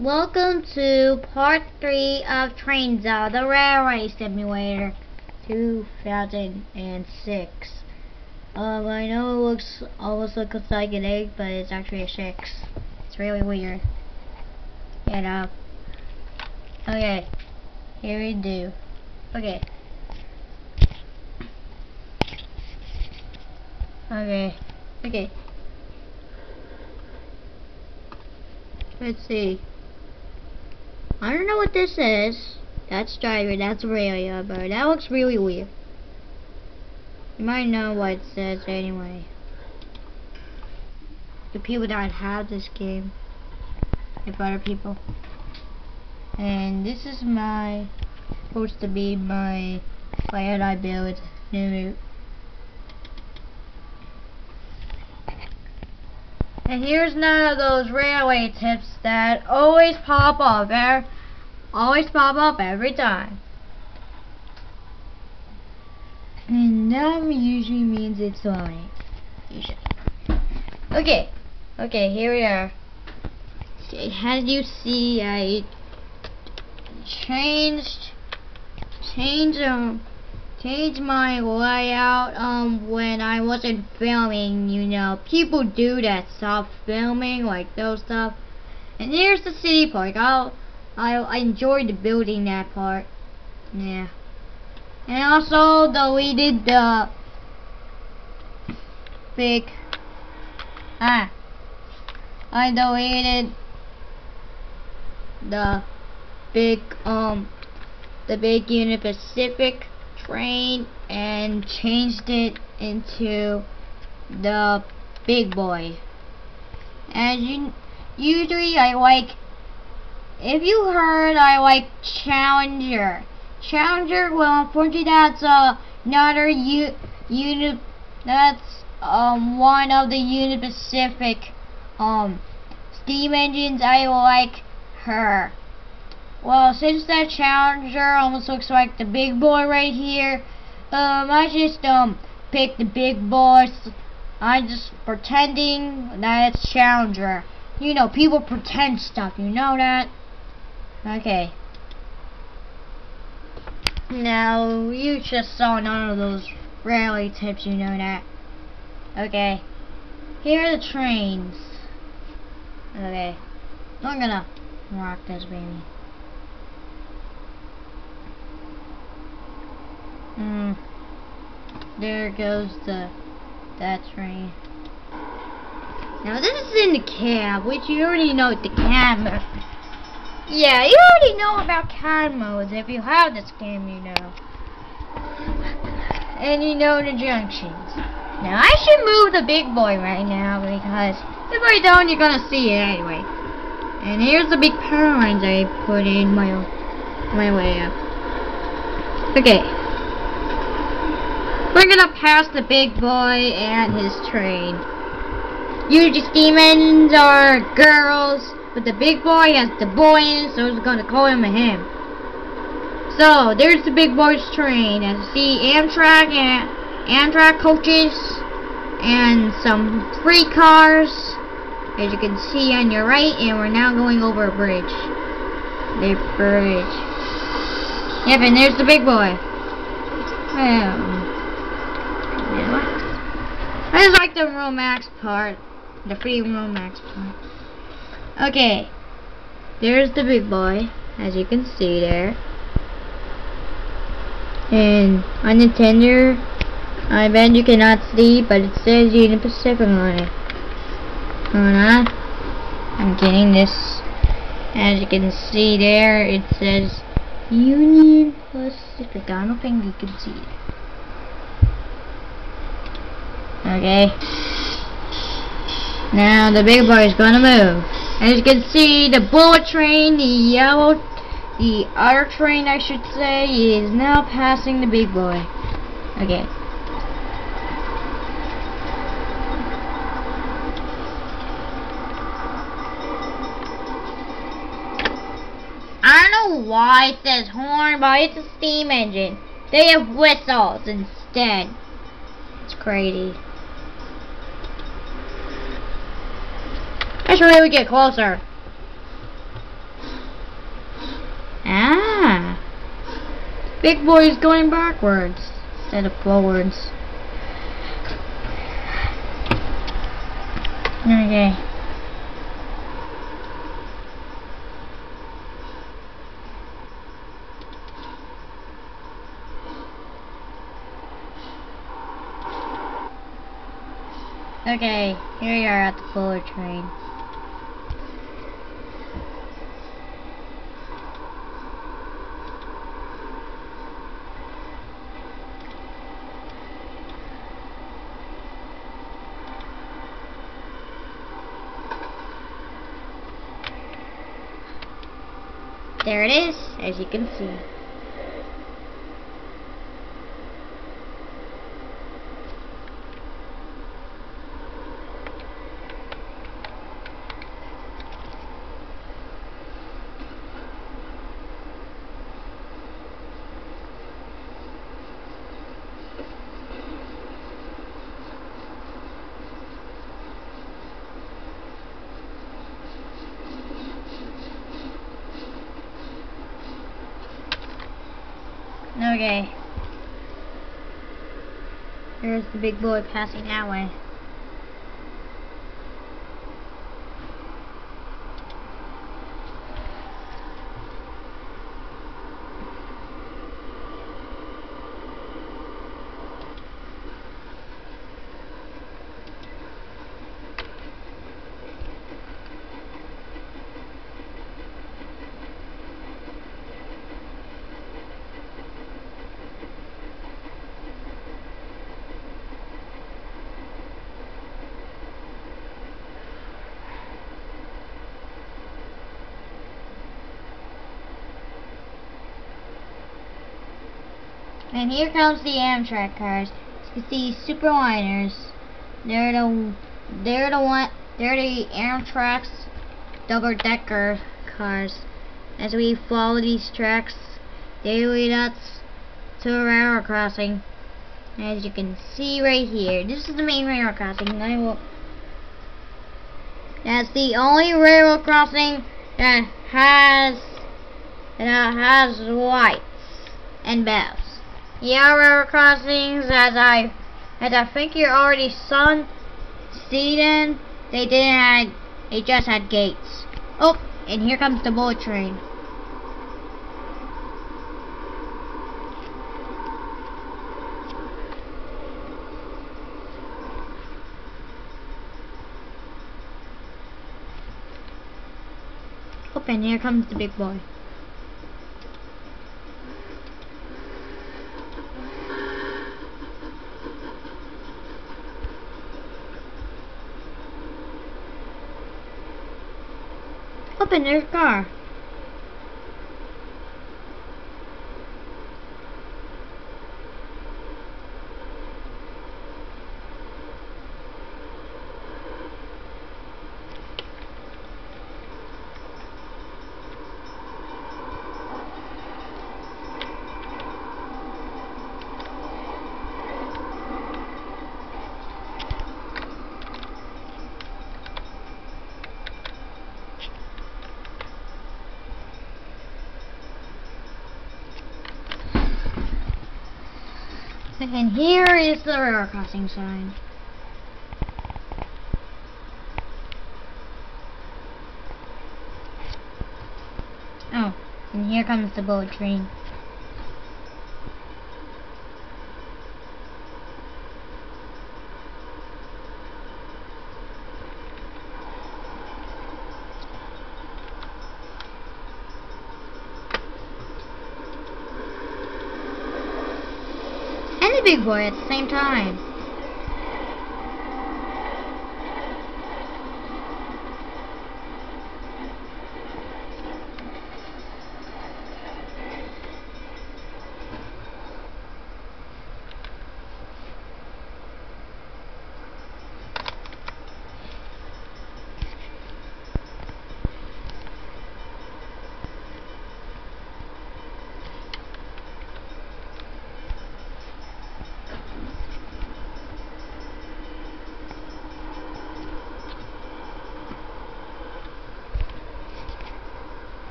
Welcome to part 3 of Trainz, the Railway Simulator 2006. I know it almost looks like an 8, but it's actually a 6. It's really weird. Okay, here we do. Okay. Let's see. I don't know what this is. That's driver, that's radio, but that looks really weird. You might know what it says anyway. The people that have this game, if other people. And this is supposed to be my plan I built new. And here's none of those railway tips that always pop up every time. And that usually means it's loading. Okay, here we are. As you see, I changed my layout when I wasn't filming. You know, people do that, stop filming, like those stuff. And here's the city park. I enjoyed building that part. Yeah. And also deleted the big I deleted the big Union Pacific train and changed it into the big boy. And usually I like, if you heard, I like Challenger. Well, unfortunately that's another that's one of the Union Pacific steam engines. I like her. Well, since that Challenger almost looks like the big boy right here, I just picked the big boy. I'm just pretending that it's Challenger. You know, people pretend stuff, you know that? Okay. Now, you just saw none of those railway tips, you know that. Okay. Here are the trains. Okay. I'm gonna rock this baby. There goes that train. Now this is in the cab, which you already know the cab mode. Yeah, you already know about cab modes if you have this game, you know. And you know the junctions. Now I should move the big boy right now because if I don't, you're gonna see it anyway. And here's the big power lines I put in my way up. Okay. We're gonna pass the big boy and his train. Usually steam engines are girls, but the big boy has the boy in it, so we're gonna call him a him. So there's the big boy's train. As you see, Amtrak coaches and some free cars, as you can see on your right, and we're now going over a bridge. The bridge. Yep, and there's the big boy. I just like the romance part. The free romance part. Okay. There's the big boy, as you can see there. And on the tender, I bet you cannot see, but it says Union Pacific on it. Hold on. I'm getting this. As you can see there, it says Union Pacific. I don't think you can see it. Okay. Now the big boy is gonna move. As you can see, the bullet train, the other train I should say, is now passing the big boy. Okay. I don't know why it says horn, but it's a steam engine. They have whistles instead. It's crazy. Let's really get closer. Ah! Big boy is going backwards instead of forwards. Okay. Okay, here we are at the bullet train. There it is, as you can see. Okay. There's the big boy passing that way. And here comes the Amtrak cars. You can see Superliners. They're the Amtrak's double-decker cars. As we follow these tracks, they lead us to a railroad crossing. As you can see right here, this is the main railroad crossing. That's the only railroad crossing that has lights and bells. The other railroad crossings, as I think you already seen, they just had gates. Oh, and here comes the bullet train. Oh, and here comes the big boy. Open their car. And here is the railroad crossing sign. Oh, and here comes the bullet train. And the big boy at the same time.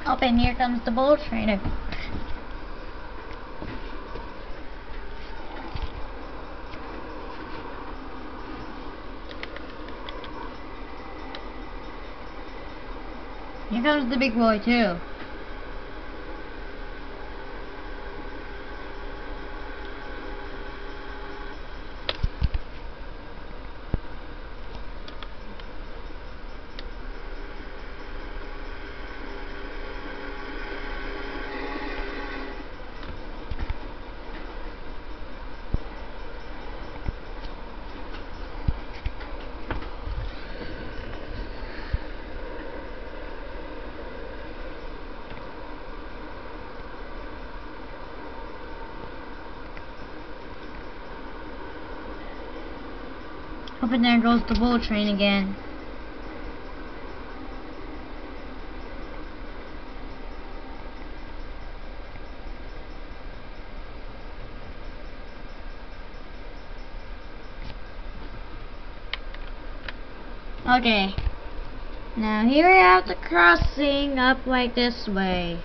Oh, and here comes the bullet train. Here comes the big boy too. Up and there goes the bullet train again. Okay. Now here we have the crossing up like this way.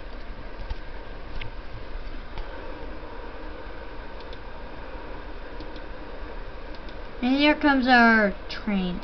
And here comes our train.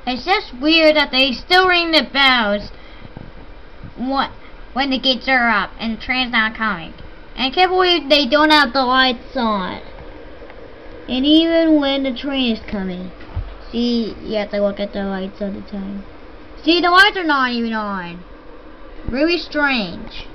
It's just weird that they still ring the bells when the gates are up and the train's not coming. And I can't believe they don't have the lights on. And even when the train is coming. See, you have to look at the lights all the time. See, the lights are not even on. Really strange.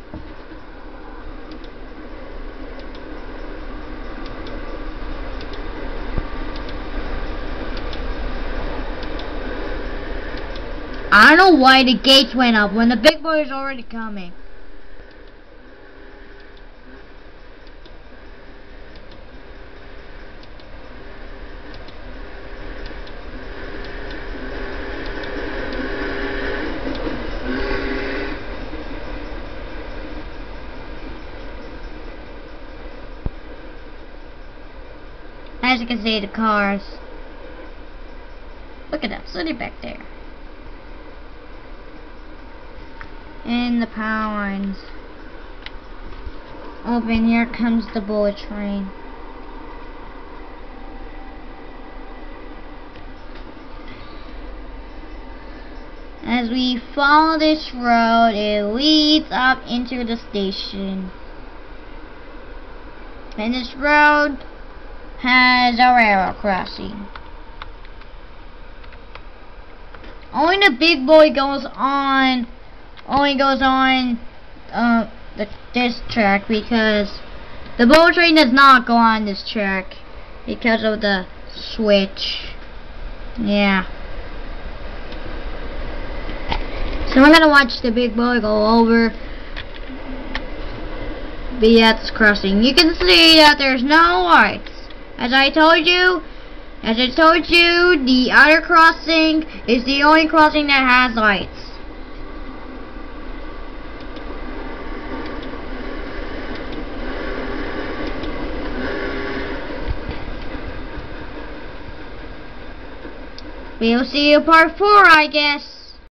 I don't know why the gates went up when the big boy is already coming. As you can see, the cars. Look at them, sitting back there. And the power lines. Oh, and here comes the bullet train. As we follow this road, it leads up into the station. And this road has a railroad crossing. Only the big boy goes on this track because the bullet train does not go on this track because of the switch. Yeah. So we're gonna watch the big boy go over the crossing. You can see that there's no lights. As I told you, the other crossing is the only crossing that has lights. We'll see you part 4, I guess.